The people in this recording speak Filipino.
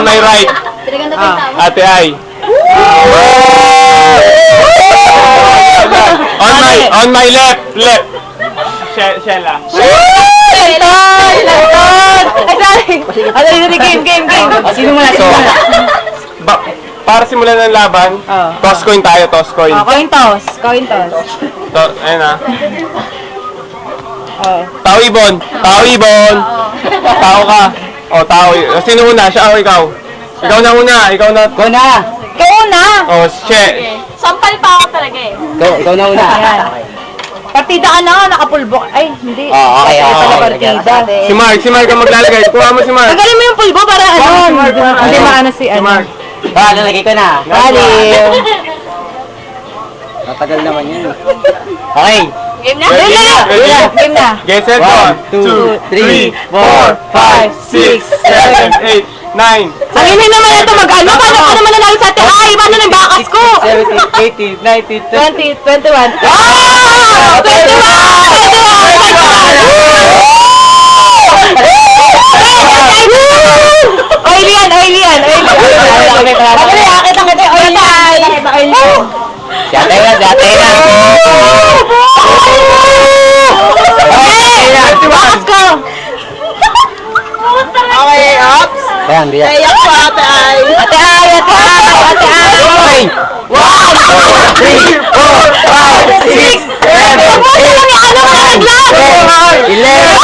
my right. Ate Ay. On my left. Shella. Ay, sorry. Game. Sino muna? Para simulan ng laban, toss coin tayo, toss coin. Coin toss. Ayun na. Tao Ibon. Tao ka. Tao. Sino una? Siya o ikaw? Ikaw na una. Ikaw na. Sampal pa ako talaga eh. Ikaw na una. Partida ka na, nakapulbo. Ay, hindi. Okay. Partida. Si Mark ang maglalagay. Kuha mo si Mark. Tagalin mo yung pulbo para hindi maano si Si Mark. Lalagay ko na. Baliw. Matagal naman yun. Okay. Game na? Game na. Get set, 1, 2, 3, 4, 5, 6, 7, 8, 9. Ang inay naman ito mag-ano. Paano ka naman nanalo sa atin? Ay, paano ng bakas ko? 17, 18, 19, 20, 21. Oh! 21! Oilian. Akit ang ganda. Oilian. Dati na. Bakas ko. Okay, ups. Ayan, biyak. Naiyak ko ate ay. Ate Ay. 1, 2, 3, 4, 5, 6, 7, 8, 9, 10, 11.